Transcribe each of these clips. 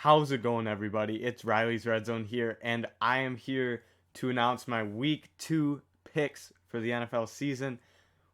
How's it going, everybody? It's Riley's Redzone here, and I am here to announce my Week 2 picks for the NFL season.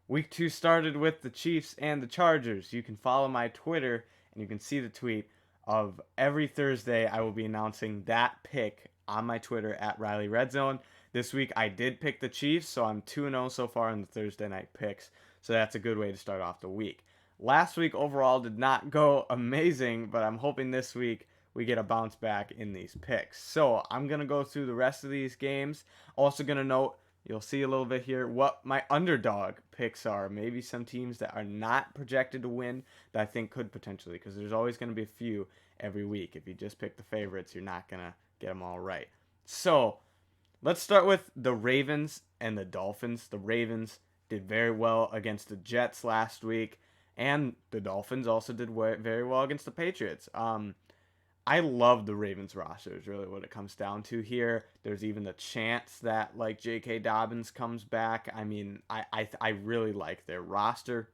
Week 2 started with the Chiefs and the Chargers. You can follow my Twitter, and you can see the tweet of every Thursday. I will be announcing that pick on my Twitter at Riley Redzone. This week I did pick the Chiefs, so I'm 2-0 so far in the Thursday night picks. So that's a good way to start off the week. Last week overall did not go amazing, but I'm hoping this week we get a bounce back in these picks. So I'm going to go through the rest of these games. Also going to note, you'll see a little bit here what my underdog picks are. Maybe some teams that are not projected to win that I think could potentially, because there's always going to be a few every week. If you just pick the favorites, you're not going to get them all right. So let's start with the Ravens and the Dolphins. The Ravens did very well against the Jets last week, and the Dolphins also did very well against the Patriots. I love the Ravens roster is really what it comes down to here. There's even the chance that like J.K. Dobbins comes back. I mean, I really like their roster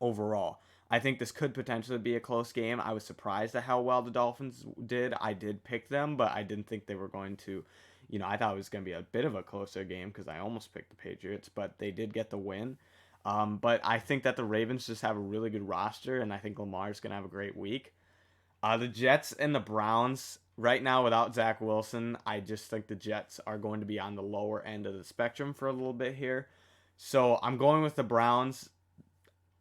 overall. I think this could potentially be a close game. I was surprised at how well the Dolphins did. I did pick them, but I didn't think they were going to, I thought it was going to be a bit of a closer game because I almost picked the Patriots, but they did get the win. But I think that the Ravens just have a really good roster, and I think Lamar's going to have a great week. The Jets and the Browns, right now without Zach Wilson, I just think the Jets are going to be on the lower end of the spectrum for a little bit here. So I'm going with the Browns.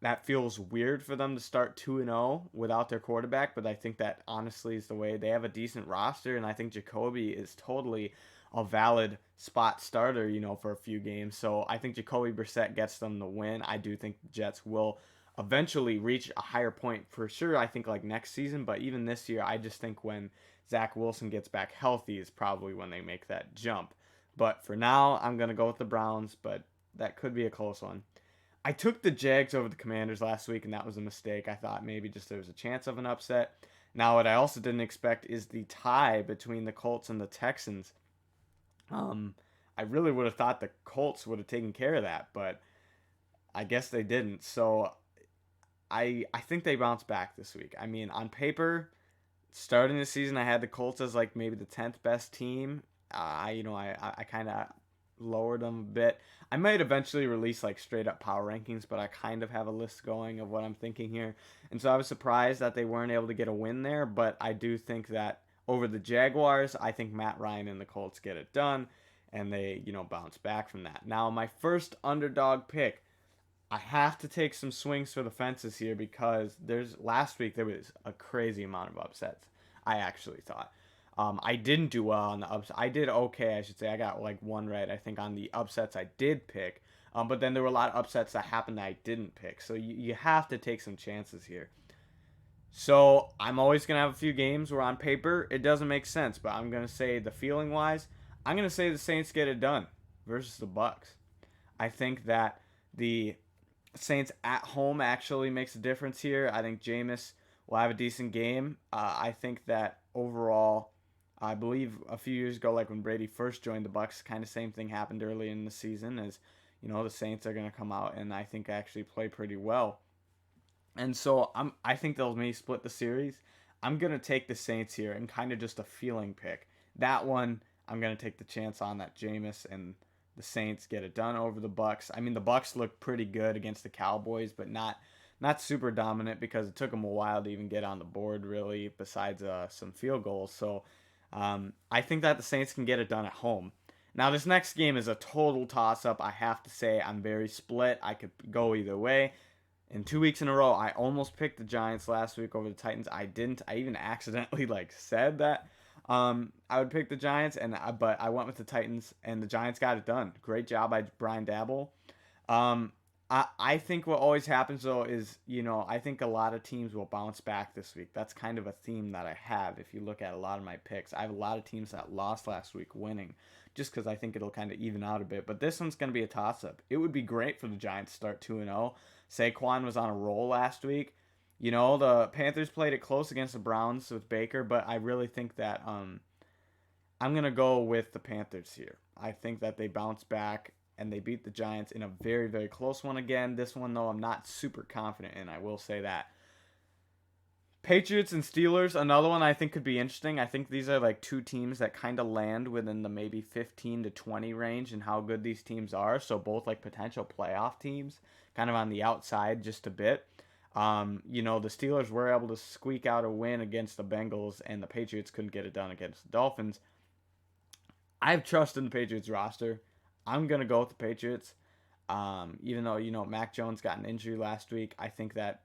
That feels weird for them to start 2-0 without their quarterback, but I think that honestly is the way. They have a decent roster, and I think Jacoby is totally a valid spot starter, for a few games. So I think Jacoby Brissett gets them the win. I do think the Jets will eventually reach a higher point for sure. I think like next season, but even this year, I just think when Zach Wilson gets back healthy is probably when they make that jump. But for now, I'm going to go with the Browns, but that could be a close one. I took the Jags over the Commanders last week, and that was a mistake. I thought maybe just there was a chance of an upset. Now, what I also didn't expect is the tie between the Colts and the Texans. I really would have thought the Colts would have taken care of that, but I guess they didn't. So I think they bounce back this week. I mean, on paper, starting the season, I had the Colts as like maybe the 10th best team. I kind of lowered them a bit. I might eventually release like straight up power rankings, but I kind of have a list going of what I'm thinking here. And so I was surprised that they weren't able to get a win there, but I do think that over the Jaguars, I think Matt Ryan and the Colts get it done and they, bounce back from that. Now, my first underdog pick, I have to take some swings for the fences here because last week there was a crazy amount of upsets. I actually thought. I didn't do well on the upsets. I did okay, I should say. I got like one right, I think, on the upsets I did pick. But then there were a lot of upsets that happened that I didn't pick. So you have to take some chances here. So I'm always going to have a few games where on paper it doesn't make sense. But I'm going to say the feeling wise, I'm going to say the Saints get it done versus the Bucks. I think that the Saints at home actually makes a difference here. I think Jameis will have a decent game. I think that overall, I believe a few years ago, like when Brady first joined the Bucks, kind of same thing happened early in the season. As the Saints are going to come out and I think actually play pretty well. And so I think they'll maybe split the series. I'm gonna take the Saints here and kind of just a feeling pick. That one I'm gonna take the chance on that Jameis and the Saints get it done over the Bucks. I mean the Bucks look pretty good against the Cowboys, but not super dominant because it took them a while to even get on the board really. Besides some field goals, so I think that the Saints can get it done at home. Now this next game is a total toss up. I have to say I'm very split. I could go either way. In 2 weeks in a row, I almost picked the Giants last week over the Titans. I didn't. I even accidentally said that I would pick the Giants, but I went with the Titans, and the Giants got it done. Great job by Brian Dabble. Um, I think what always happens though is I think a lot of teams will bounce back this week. That's kind of a theme that I have. If you look at a lot of my picks, I have a lot of teams that lost last week winning, just because I think it'll kind of even out a bit. But this one's going to be a toss up. It would be great for the Giants to start 2-0. Saquon was on a roll last week. The Panthers played it close against the Browns with Baker, but I really think that I'm going to go with the Panthers here. I think that they bounce back and they beat the Giants in a very, very close one again. This one, though, I'm not super confident in. I will say that. Patriots and Steelers, another one I think could be interesting. I think these are like two teams that kind of land within the maybe 15 to 20 range and how good these teams are. So both like potential playoff teams, kind of on the outside just a bit. The Steelers were able to squeak out a win against the Bengals, and the Patriots couldn't get it done against the Dolphins. I have trust in the Patriots roster. I'm gonna go with the Patriots. Even though Mac Jones got an injury last week, I think that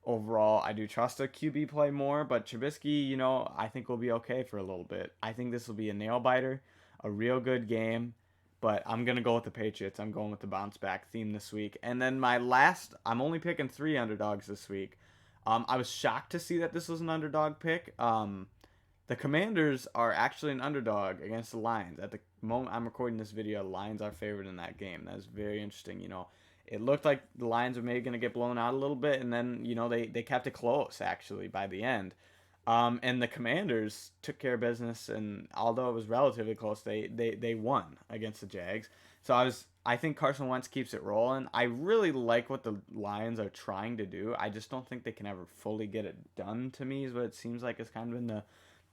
overall I do trust a QB play more. But Trubisky, I think will be okay for a little bit. I think this will be a nail biter, a real good game. But I'm gonna go with the Patriots. I'm going with the bounce back theme this week. And then my last, I'm only picking 3 underdogs this week. I was shocked to see that this was an underdog pick. The Commanders are actually an underdog against the Lions. At the moment I'm recording this video, the Lions are favored in that game. That is very interesting. It looked like the Lions were maybe going to get blown out a little bit, and then, they kept it close, actually, by the end. And the Commanders took care of business, and although it was relatively close, they won against the Jags. So I think Carson Wentz keeps it rolling. I really like what the Lions are trying to do. I just don't think they can ever fully get it done, to me, is what it seems like it's kind of been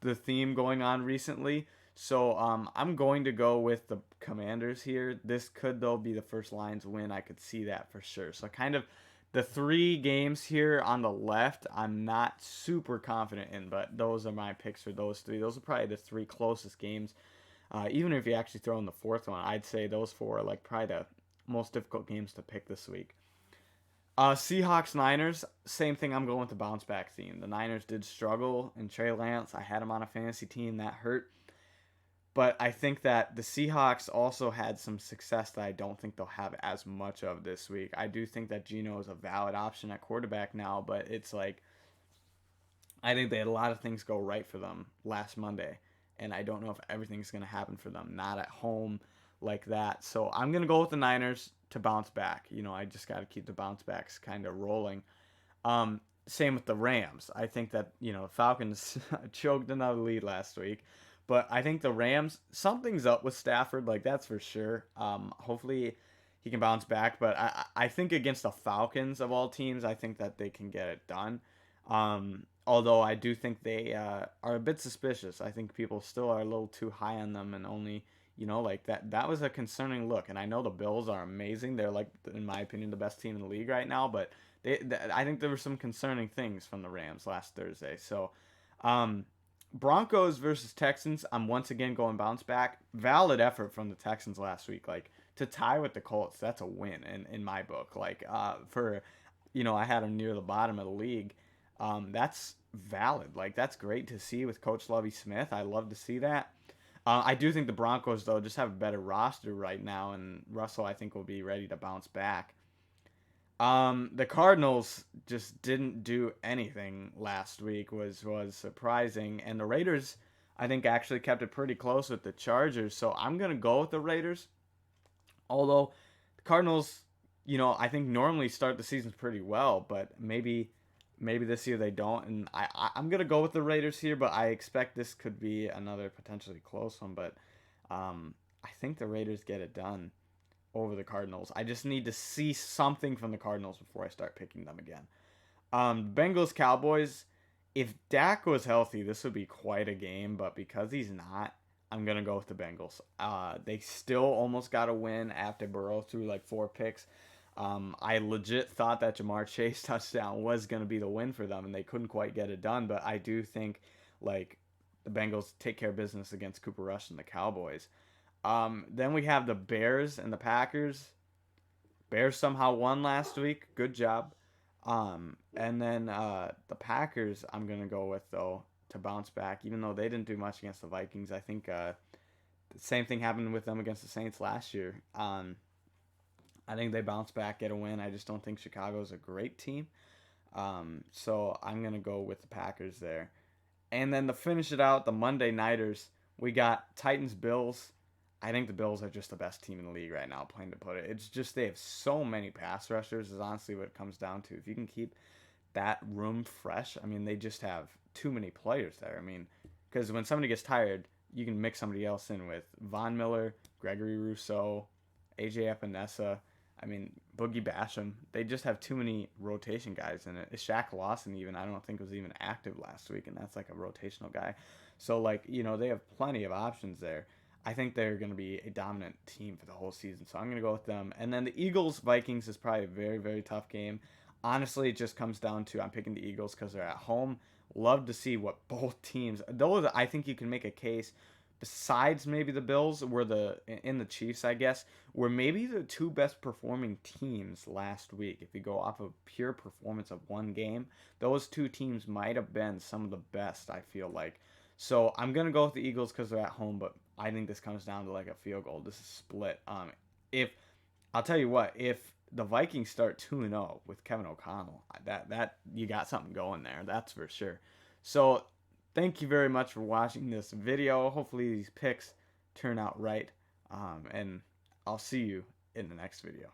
the theme going on recently. So I'm going to go with the Commanders here. This could, though, be the first Lions win. I could see that for sure. So kind of the 3 games here on the left, I'm not super confident in, but those are my picks for those 3. Those are probably the 3 closest games. Even if you actually throw in the 4th one, I'd say those 4 are like probably the most difficult games to pick this week. Seahawks Niners, same thing. I'm going with the bounce back theme. The Niners did struggle, and Trey Lance, I had him on a fantasy team that hurt. But I think that the Seahawks also had some success that I don't think they'll have as much of this week. I do think that Geno is a valid option at quarterback now, but it's like I think they had a lot of things go right for them last Monday, and I don't know if everything's going to happen for them. Not at home like that. So I'm going to go with the Niners to bounce back. I just got to keep the bounce backs kind of rolling. Same with the Rams. I think that, Falcons choked another lead last week. But I think the Rams, something's up with Stafford, like that's for sure. Hopefully he can bounce back. But I think against the Falcons of all teams, I think that they can get it done. Although I do think they are a bit suspicious. I think people still are a little too high on them, and only, like that was a concerning look. And I know the Bills are amazing. They're like, in my opinion, the best team in the league right now. But I think there were some concerning things from the Rams last Thursday. So, Broncos versus Texans, I'm once again going bounce back. Valid effort from the Texans last week. Like, to tie with the Colts, that's a win in my book. Like, I had them near the bottom of the league. That's valid. Like, that's great to see with Coach Lovie Smith. I love to see that. I do think the Broncos, though, just have a better roster right now, and Russell, I think, will be ready to bounce back. The Cardinals just didn't do anything last week, was surprising, and the Raiders, I think, actually kept it pretty close with the Chargers. So I'm gonna go with the Raiders. Although the Cardinals, I think normally start the season pretty well, but maybe this year they don't, and I'm gonna go with the Raiders here, but I expect this could be another potentially close one. But I think the Raiders get it done over the Cardinals. I just need to see something from the Cardinals before I start picking them again. Bengals Cowboys. If Dak was healthy, this would be quite a game, but because he's not, I'm gonna go with the Bengals. They still almost got a win after Burrow threw like 4 picks. I legit thought that Jamar Chase touchdown was gonna be the win for them, and they couldn't quite get it done. But I do think like the Bengals take care of business against Cooper Rush and the Cowboys. Then we have the Bears and the Packers. Bears somehow won last week. Good job. And then the Packers, I'm going to go with, though, to bounce back. Even though they didn't do much against the Vikings, I think the same thing happened with them against the Saints last year. I think they bounce back, get a win. I just don't think Chicago's a great team. So I'm going to go with the Packers there. And then to finish it out, the Monday Nighters, we got Titans-Bills. I think the Bills are just the best team in the league right now, plain to put it. It's just they have so many pass rushers is honestly what it comes down to. If you can keep that room fresh, I mean, they just have too many players there. I mean, because when somebody gets tired, you can mix somebody else in with Von Miller, Gregory Rousseau, AJ Epinesa. I mean, Boogie Basham. They just have too many rotation guys in it. Shaq Lawson even I don't think was even active last week, and that's like a rotational guy. So like they have plenty of options there. I think they're going to be a dominant team for the whole season. So I'm going to go with them. And then the Eagles Vikings is probably a very, very tough game. Honestly, it just comes down to I'm picking the Eagles because they're at home. Love to see what both teams. Those I think you can make a case. Besides maybe the Bills, were the Chiefs, I guess, were maybe the two best performing teams last week. If you go off of pure performance of one game, those two teams might have been some of the best. I feel like. So I'm gonna go with the Eagles because they're at home, but I think this comes down to like a field goal. This is split. If I'll tell you what, if the Vikings start 2-0 with Kevin O'Connell, that you got something going there. That's for sure. So thank you very much for watching this video. Hopefully these picks turn out right, and I'll see you in the next video.